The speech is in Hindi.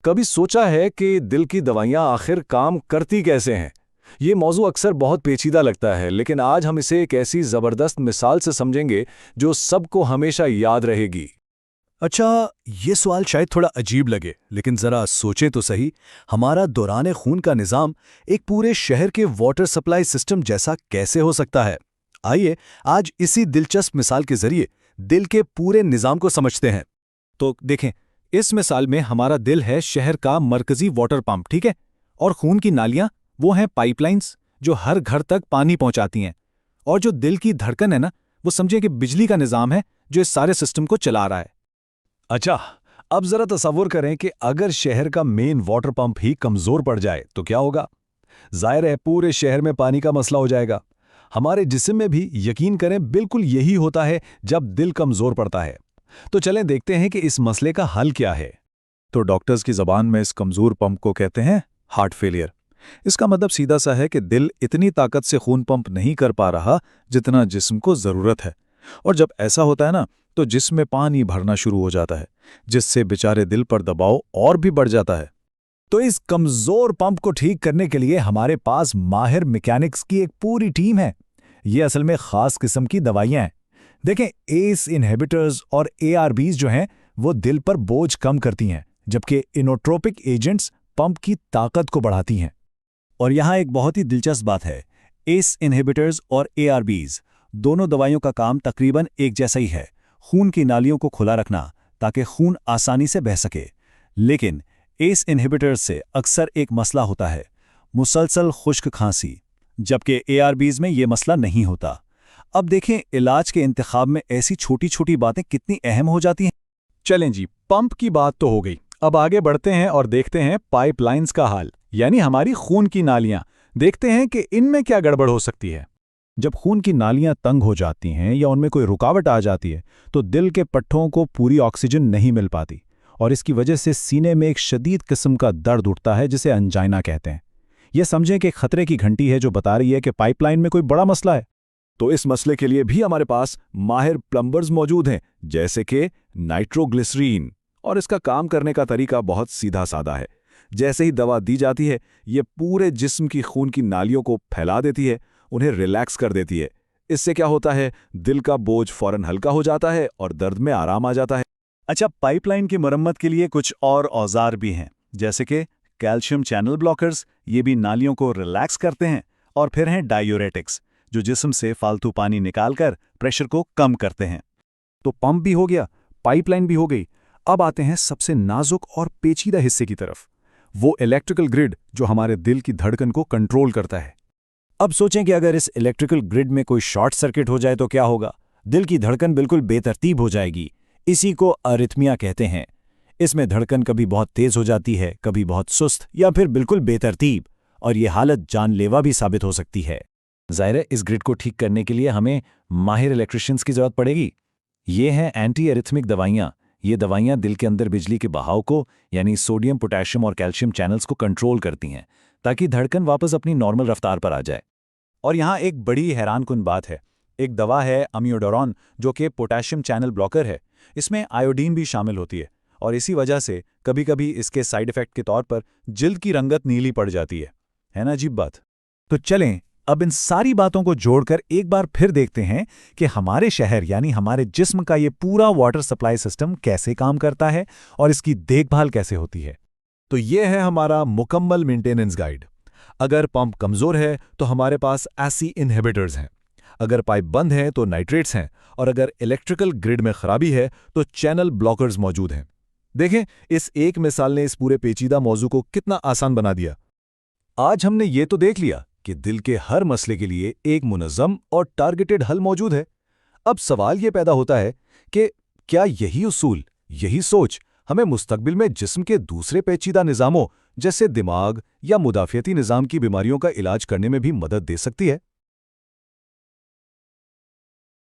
कभी सोचा है कि दिल की दवाइयां आखिर काम करती कैसे हैं? ये मौजू अक्सर बहुत पेचीदा लगता है, लेकिन आज हम इसे एक ऐसी ज़बरदस्त मिसाल से समझेंगे जो सबको हमेशा याद रहेगी। अच्छा, ये सवाल शायद थोड़ा अजीब लगे, लेकिन ज़रा सोचें तो सही। हमारा दौरान खून का निज़ाम एक पूरे शहर के वाटर सप्लाई सिस्टम जैसा कैसे हो सकता है? आइए, आज इसी दिलचस्प मिसाल के ज़रिए दिल के पूरे निज़ाम को समझते हैं। तो देखें, इस मिसाल में हमारा दिल है शहर का मरकज़ी वाटर पंप, ठीक है? और खून की नालियाँ, वो हैं पाइपलाइंस जो हर घर तक पानी पहुँचाती हैं। और जो दिल की धड़कन है ना, वो समझिए कि बिजली का निज़ाम है जो इस सारे सिस्टम को चला रहा है। अच्छा, अब जरा तसव्वुर करें कि अगर शहर का मेन वाटर पंप ही कमजोर पड़ जाए तो क्या होगा? जाहिर है पूरे शहर में पानी का मसला हो जाएगा। हमारे जिस्म में भी यकीन करें बिल्कुल यही होता है जब दिल कमजोर पड़ता है। तो चलें देखते हैं कि इस मसले का हल क्या है। तो डॉक्टर्स की ज़बान में इस कमज़ोर पंप को कहते हैं हार्ट फेलियर। इसका मतलब सीधा सा है कि दिल इतनी ताकत से खून पंप नहीं कर पा रहा जितना जिस्म को ज़रूरत है। और जब ऐसा होता है ना, तो जिस्म में पानी भरना शुरू हो जाता है, जिससे बेचारे दिल पर दबाव और भी बढ़ जाता है। तो इस कमजोर पंप को ठीक करने के लिए हमारे पास माहिर मैकेनिक्स की एक पूरी टीम है। ये असल में खास किस्म की दवाइयां हैं। देखें, एस इनहिबिटर्स और एआरबीज जो हैं वो दिल पर बोझ कम करती हैं, जबकि इनोट्रोपिक एजेंट्स पंप की ताकत को बढ़ाती हैं। और यहाँ एक बहुत ही दिलचस्प बात है, एस इनहिबिटर्स और एआरबीज दोनों दवाइयों का काम तकरीबन एक जैसा ही है, खून की नालियों को खुला रखना ताकि खून आसानी से बह सके। लेकिन एस इनहिबिटर्स से अक्सर एक मसला होता है, मुसलसल खुश्क खांसी, जबकि एआरबीज में ये मसला नहीं होता। अब देखें, इलाज के इंतखाब में ऐसी छोटी छोटी बातें कितनी अहम हो जाती हैं। चलें जी, पंप की बात तो हो गई। अब आगे बढ़ते हैं और देखते हैं पाइपलाइंस का हाल, यानी हमारी खून की नालियां। देखते हैं कि इनमें क्या गड़बड़ हो सकती है। जब खून की नालियां तंग हो जाती हैं या उनमें कोई रुकावट आ जाती है, तो दिल के पट्टों को पूरी ऑक्सीजन नहीं मिल पाती और इसकी वजह से सीने में एक शदीद किस्म का दर्द उठता है जिसे अंजाइना कहते हैं। यह समझें कि खतरे की घंटी है जो बता रही है कि पाइपलाइन में कोई बड़ा मसला है। तो इस मसले के लिए भी हमारे पास माहिर प्लम्बर्स मौजूद हैं, जैसे कि नाइट्रोग्लिसरीन। और इसका काम करने का तरीका बहुत सीधा साधा है। जैसे ही दवा दी जाती है, ये पूरे जिस्म की खून की नालियों को फैला देती है, उन्हें रिलैक्स कर देती है। इससे क्या होता है, दिल का बोझ फौरन हल्का हो जाता है और दर्द में आराम आ जाता है। अच्छा, पाइपलाइन की मरम्मत के लिए कुछ और औजार भी हैं, जैसे कि कैल्शियम चैनल ब्लॉकर्स, ये भी नालियों को रिलैक्स करते हैं। और फिर हैं डायूरेटिक्स, जो जिस्म से फालतू पानी निकालकर प्रेशर को कम करते हैं। तो पंप भी हो गया, पाइपलाइन भी हो गई। अब आते हैं सबसे नाजुक और पेचीदा हिस्से की तरफ, वो इलेक्ट्रिकल ग्रिड जो हमारे दिल की धड़कन को कंट्रोल करता है। अब सोचें कि अगर इस इलेक्ट्रिकल ग्रिड में कोई शॉर्ट सर्किट हो जाए तो क्या होगा? दिल की धड़कन बिल्कुल बेतरतीब हो जाएगी। इसी को अरिथमिया कहते हैं। इसमें धड़कन कभी बहुत तेज हो जाती है, कभी बहुत सुस्त या फिर बिल्कुल बेतरतीब, और ये हालत जानलेवा भी साबित हो सकती है। ज़ाहिर है, इस ग्रिड को ठीक करने के लिए हमें माहिर इलेक्ट्रिशियंस की ज़रूरत पड़ेगी। ये हैं एंटी एरिथमिक दवाइयाँ। ये दवाइयाँ दिल के अंदर बिजली के बहाव को, यानी सोडियम, पोटेशियम और कैल्शियम चैनल्स को कंट्रोल करती हैं, ताकि धड़कन वापस अपनी नॉर्मल रफ्तार पर आ जाए। और यहाँ एक बड़ी हैरानकुन बात है। एक दवा है अमियोडोरॉन, जो कि पोटेशियम चैनल ब्लॉकर है। इसमें आयोडीन भी शामिल होती है और इसी वजह से कभी कभी इसके साइड इफेक्ट के तौर पर जिल्द की रंगत नीली पड़ जाती है ना अजीब बात? तो चलें, अब इन सारी बातों को जोड़कर एक बार फिर देखते हैं कि हमारे शहर यानी हमारे जिस्म का ये पूरा वाटर सप्लाई सिस्टम कैसे काम करता है और इसकी देखभाल कैसे होती है। तो ये है हमारा मुकम्मल मेंटेनेंस गाइड। अगर पंप कमजोर है तो हमारे पास एसी इनहिबिटर्स हैं, अगर पाइप बंद है तो नाइट्रेट्स हैं, और अगर इलेक्ट्रिकल ग्रिड में खराबी है तो चैनल ब्लॉकर्स मौजूद हैं। देखें, इस एक मिसाल ने इस पूरे पेचीदा मौजू को कितना आसान बना दिया। आज हमने ये तो देख लिया कि दिल के हर मसले के लिए एक मुनज़्ज़म और टारगेटेड हल मौजूद है। अब सवाल ये पैदा होता है कि क्या यही उसूल, यही सोच हमें मुस्तकबिल में जिस्म के दूसरे पेचीदा निज़ामों जैसे दिमाग या मुदाफ़ियती निज़ाम की बीमारियों का इलाज करने में भी मदद दे सकती है?